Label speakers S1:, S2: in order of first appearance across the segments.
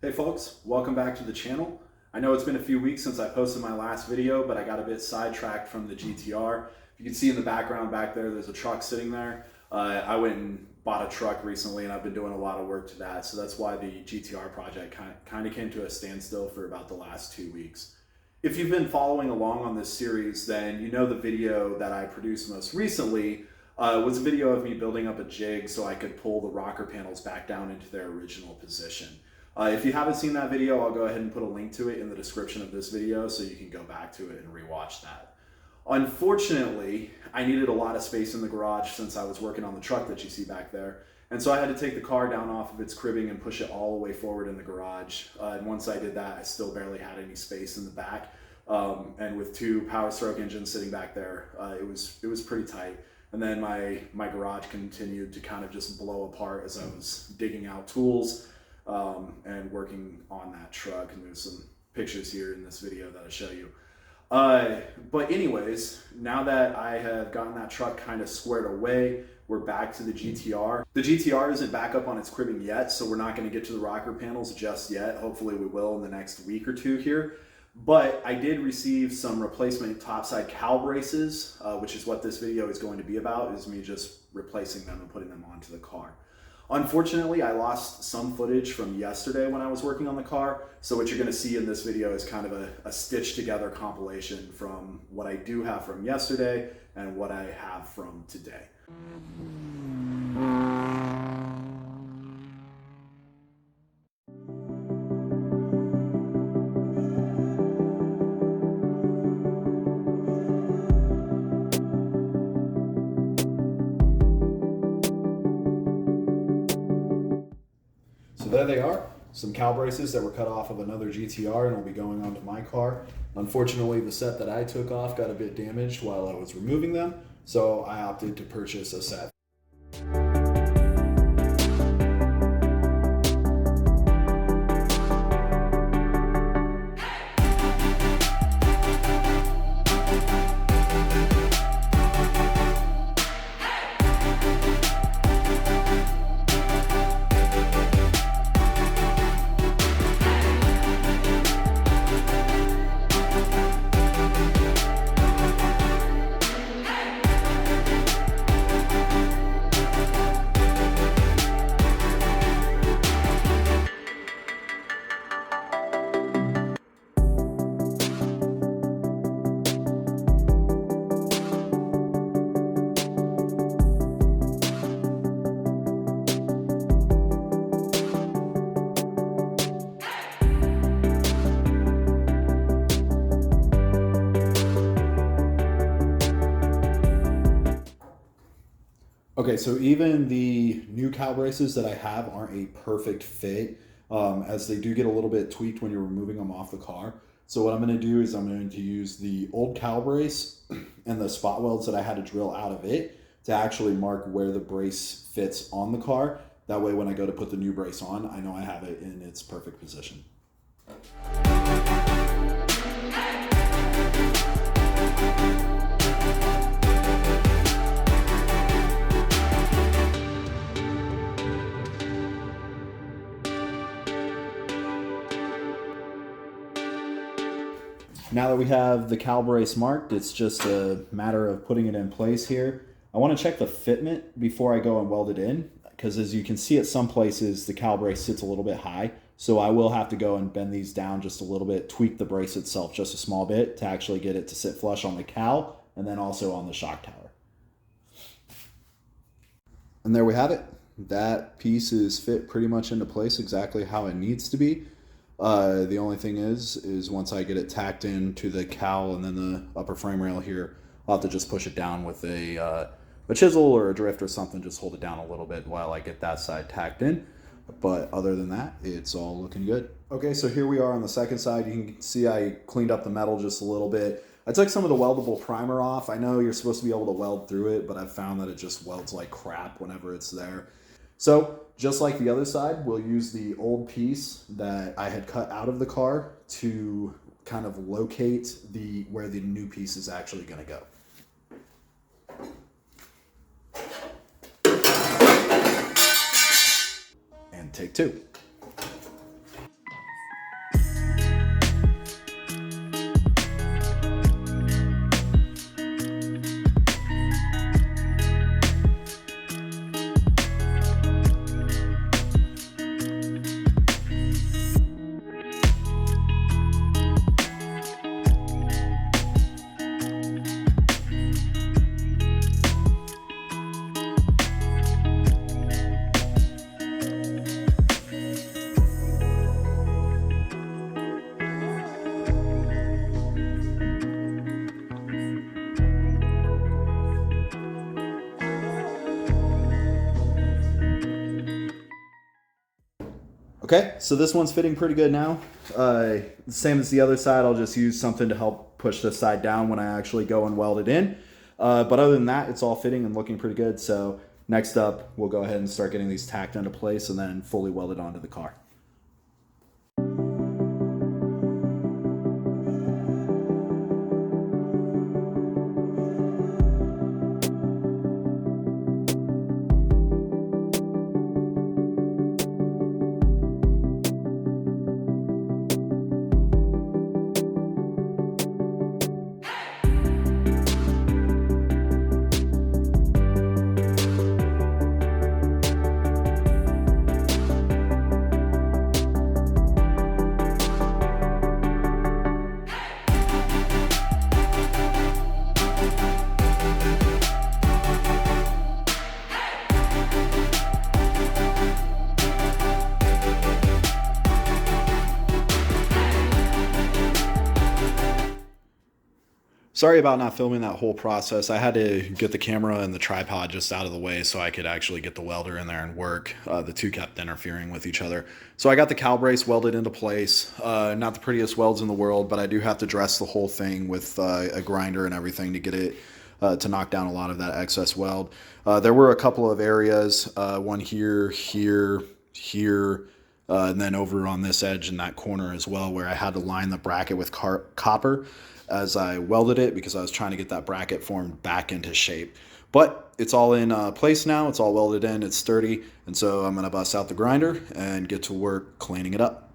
S1: Hey folks, welcome back to the channel. I know it's been a few weeks since I posted my last video, but I got a bit sidetracked from the GTR. You can see in the background back there, there's a truck sitting there. I went and bought a truck recently and I've been doing a lot of work to that. So that's why the GTR project kind of came to a standstill for about the last 2 weeks. If you've been following along on this series, then you know the video that I produced most recently was a video of me building up a jig so I could pull the rocker panels back down into their original position. If you haven't seen that video, I'll go ahead and put a link to it in the description of this video so you can go back to it and rewatch that. Unfortunately, I needed a lot of space in the garage since I was working on the truck that you see back there. And so I had to take the car down off of its cribbing and push it all the way forward in the garage. And once I did that, I still barely had any space in the back. And with two power stroke engines sitting back there, it was pretty tight. And then my garage continued to kind of just blow apart as I was digging out tools and working on that truck. And there's some pictures here in this video that I show you. But anyways, now that I have gotten that truck kind of squared away, we're back to the GTR. The GTR isn't back up on its cribbing yet, so we're not going to get to the rocker panels just yet. Hopefully we will in the next week or two here. But I did receive some replacement topside cowl braces, which is what this video is going to be about, is me just replacing them and putting them onto the car. Unfortunately, I lost some footage from yesterday when I was working on the car, so what you're going to see in this video is kind of a stitched together compilation from what I do have from yesterday and what I have from today. So there they are, some cowl braces that were cut off of another GTR and will be going onto my car. Unfortunately, the set that I took off got a bit damaged while I was removing them, so I opted to purchase a set. Okay, so even the new cowl braces that I have aren't a perfect fit, as they do get a little bit tweaked when you're removing them off the car. So what I'm going to do is I'm going to use the old cowl brace and the spot welds that I had to drill out of it to actually mark where the brace fits on the car. That way when I go to put the new brace on, I know I have it in its perfect position. Now that we have the cowl brace marked, it's just a matter of putting it in place here. I want to check the fitment before I go and weld it in, because as you can see at some places, the cowl brace sits a little bit high. So I will have to go and bend these down just a little bit, tweak the brace itself just a small bit to actually get it to sit flush on the cowl and then also on the shock tower. And there we have it. That piece is fit pretty much into place exactly how it needs to be. The only thing is once I get it tacked into the cowl and then the upper frame rail here, I'll have to just push it down with a chisel or a drift or something, just hold it down a little bit while I get that side tacked in. But other than that, it's all looking good. Okay, so here we are on the second side. You can see I cleaned up the metal just a little bit. I took some of the weldable primer off. I know you're supposed to be able to weld through it, but I've found that it just welds like crap whenever it's there. So just like the other side, we'll use the old piece that I had cut out of the car to kind of locate where the new piece is actually going to go. And take two. Okay, so this one's fitting pretty good now. Same as the other side, I'll just use something to help push this side down when I actually go and weld it in. But other than that, it's all fitting and looking pretty good. So next up, we'll go ahead and start getting these tacked into place and then fully welded onto the car. Sorry about not filming that whole process. I had to get the camera and the tripod just out of the way so I could actually get the welder in there and work. The two kept interfering with each other. So I got the cowl brace welded into place. Not the prettiest welds in the world, but I do have to dress the whole thing with a grinder and everything to get it to knock down a lot of that excess weld. There were a couple of areas, one here, here, and then over on this edge in that corner as well, where I had to line the bracket with copper as I welded it because I was trying to get that bracket formed back into shape. But it's all in place now. It's all welded in. It's sturdy. And so I'm going to bust out the grinder and get to work cleaning it up.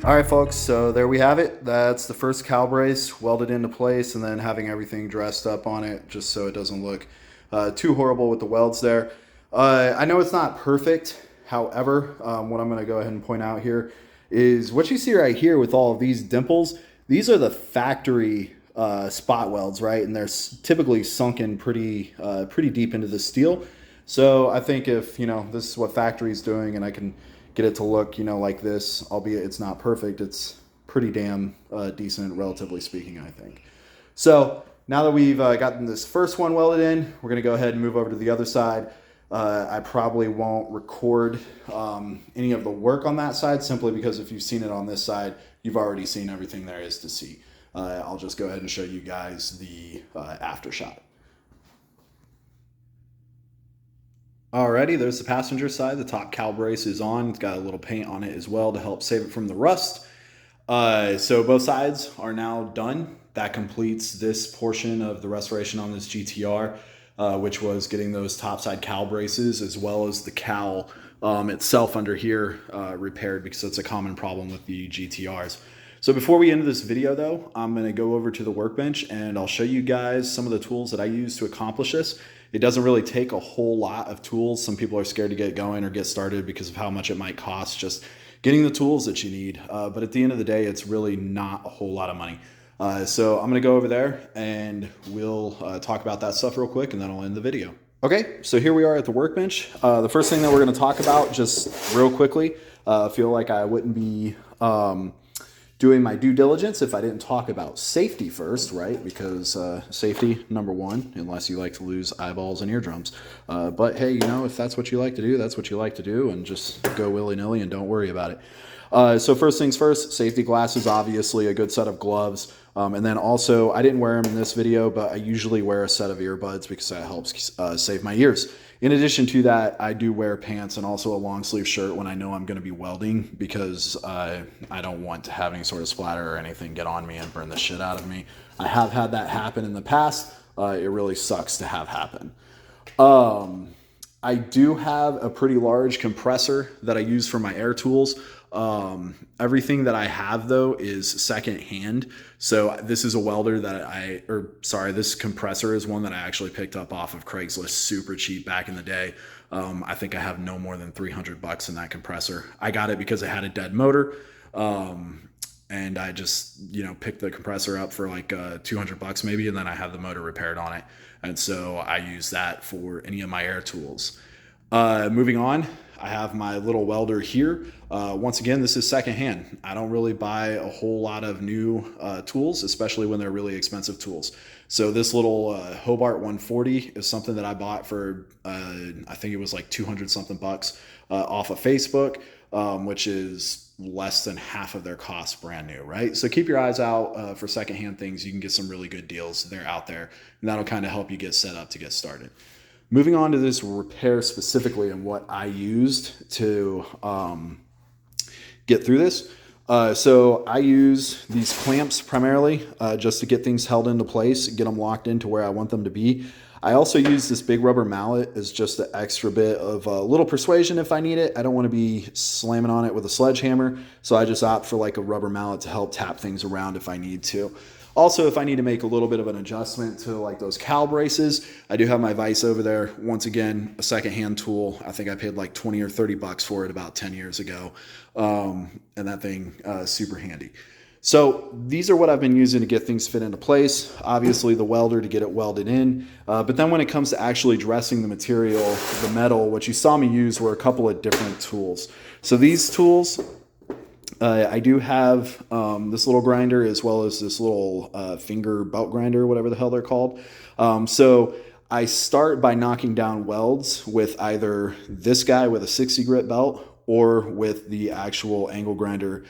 S1: All right, folks, so there we have it. That's the first cowl brace welded into place and then having everything dressed up on it just so it doesn't look too horrible with the welds there. I know it's not perfect. However, what I'm going to go ahead and point out here is what you see right here with all of these dimples. These are the factory spot welds, right? And they're typically sunken pretty deep into the steel. So I think if, this is what factory's doing and I can get it to look, like this, albeit it's not perfect, it's pretty damn decent, relatively speaking, I think. So now that we've gotten this first one welded in, we're going to go ahead and move over to the other side. I probably won't record any of the work on that side, simply because if you've seen it on this side, you've already seen everything there is to see. I'll just go ahead and show you guys the after shot. Alrighty, there's the passenger side. The top cowl brace is on. It's got a little paint on it as well to help save it from the rust. So both sides are now done. That completes this portion of the restoration on this GTR, which was getting those topside cowl braces as well as the cowl itself under here repaired, because it's a common problem with the GTRs. So before we end this video though, I'm going to go over to the workbench and I'll show you guys some of the tools that I use to accomplish this. It doesn't really take a whole lot of tools. Some people are scared to get going or get started because of how much it might cost just getting the tools that you need. But at the end of the day, it's really not a whole lot of money. So I'm going to go over there and we'll talk about that stuff real quick and then I'll end the video. Okay, so here we are at the workbench. The first thing that we're going to talk about just real quickly, I feel like I wouldn't be doing my due diligence if I didn't talk about safety first, right? Because safety, number one, unless you like to lose eyeballs and eardrums. But hey, if that's what you like to do, that's what you like to do, and just go willy-nilly and don't worry about it. So first things first, safety glasses, obviously a good set of gloves. And then also, I didn't wear them in this video, but I usually wear a set of earbuds because that helps save my ears. In addition to that, I do wear pants and also a long sleeve shirt when I know I'm going to be welding, because I don't want to have any sort of splatter or anything get on me and burn the shit out of me. I have had that happen in the past. It really sucks to have happen. I do have a pretty large compressor that I use for my air tools. Everything that I have though is second hand. So this is a welder that this compressor is one that I actually picked up off of Craigslist super cheap back in the day. I think I have no more than $300 in that compressor. I got it because it had a dead motor. And I just, picked the compressor up for like $200 maybe. And then I had the motor repaired on it. And so I use that for any of my air tools. Moving on, I have my little welder here. Once again, this is secondhand. I don't really buy a whole lot of new tools, especially when they're really expensive tools. So this little Hobart 140 is something that I bought for, I think it was like 200 something bucks off of Facebook, which is less than half of their cost brand new, right? So keep your eyes out for secondhand things. You can get some really good deals. They're out there, and that'll kind of help you get set up to get started. Moving on to this repair specifically and what I used to get through this. So I use these clamps primarily just to get things held into place, get them locked into where I want them to be. I also use this big rubber mallet as just an extra bit of a little persuasion if I need it. I don't want to be slamming on it with a sledgehammer, so I just opt for like a rubber mallet to help tap things around if I need to. Also, if I need to make a little bit of an adjustment to like those cowl braces, I do have my vise over there. Once again, a secondhand tool. I think I paid like 20 or 30 bucks for it about 10 years ago. And that thing, super handy. So these are what I've been using to get things fit into place. Obviously the welder to get it welded in. But then when it comes to actually dressing the material, the metal, what you saw me use were a couple of different tools. So these tools, I do have this little grinder as well as this little finger belt grinder, whatever the hell they're called. So I start by knocking down welds with either this guy with a 60 grit belt or with the actual angle grinder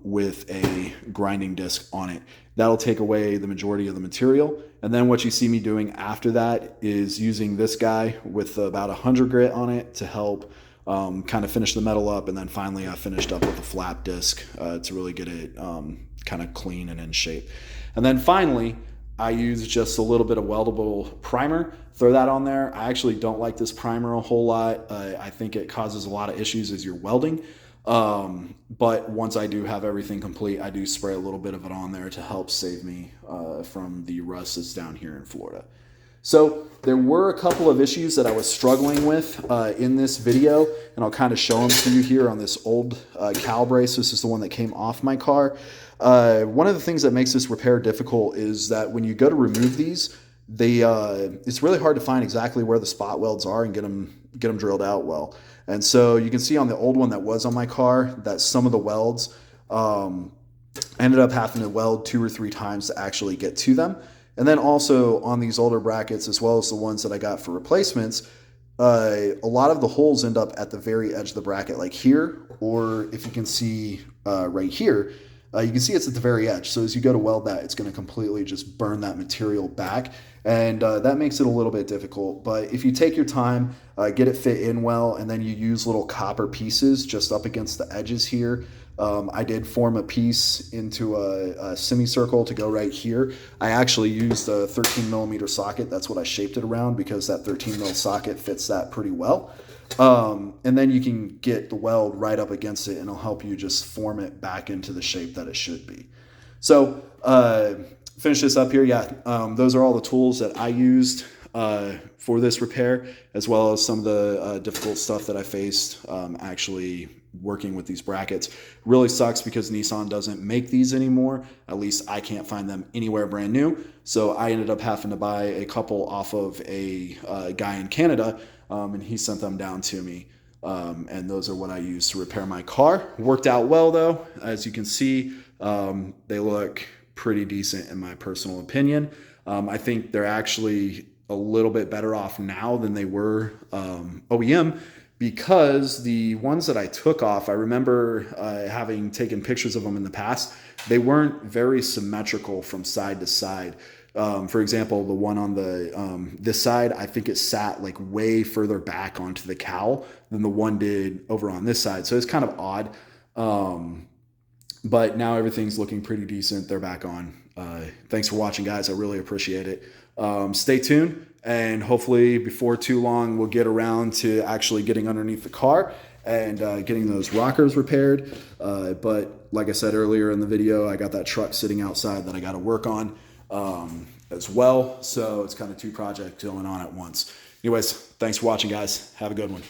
S1: with a grinding disc on it. That'll take away the majority of the material. And then what you see me doing after that is using this guy with about 100 grit on it to help kind of finish the metal up. And then finally I finished up with a flap disc to really get it kind of clean and in shape. And then finally, I use just a little bit of weldable primer, throw that on there. I actually don't like this primer a whole lot. I think it causes a lot of issues as you're welding. But once I do have everything complete, I do spray a little bit of it on there to help save me from the rust that's down here in Florida. So there were a couple of issues that I was struggling with in this video, and I'll kind of show them to you here on this old cowl brace. This is the one that came off my car. One of the things that makes this repair difficult is that when you go to remove these, it's really hard to find exactly where the spot welds are and get them drilled out well. And so you can see on the old one that was on my car that some of the welds ended up having to weld 2 or 3 times to actually get to them. And then also on these older brackets, as well as the ones that I got for replacements, a lot of the holes end up at the very edge of the bracket, like here, or if you can see right here, you can see it's at the very edge. So as you go to weld that, it's going to completely just burn that material back. And that makes it a little bit difficult. But if you take your time, get it fit in well, and then you use little copper pieces just up against the edges here. I did form a piece into a semicircle to go right here. I actually used a 13 millimeter socket. That's what I shaped it around, because that 13 mil socket fits that pretty well. And then you can get the weld right up against it, and it'll help you just form it back into the shape that it should be. So finish this up here. Yeah, those are all the tools that I used for this repair, as well as some of the difficult stuff that I faced actually working with these brackets. Really sucks because Nissan doesn't make these anymore. At least I can't find them anywhere brand new. So I ended up having to buy a couple off of a guy in Canada, and he sent them down to me. And those are what I used to repair my car. Worked out well though. As you can see, they look pretty decent in my personal opinion. I think they're actually a little bit better off now than they were OEM, because the ones that I took off, I remember having taken pictures of them in the past, they weren't very symmetrical from side to side. For example, the one on the this side, I think it sat like way further back onto the cowl than the one did over on this side. So it's kind of odd. But now everything's looking pretty decent. They're back on. Thanks for watching, guys. I really appreciate it. Stay tuned, and hopefully before too long, we'll get around to actually getting underneath the car and getting those rockers repaired. But like I said earlier in the video, I got that truck sitting outside that I got to work on as well. So it's kind of 2 projects going on at once. Anyways, thanks for watching, guys. Have a good one.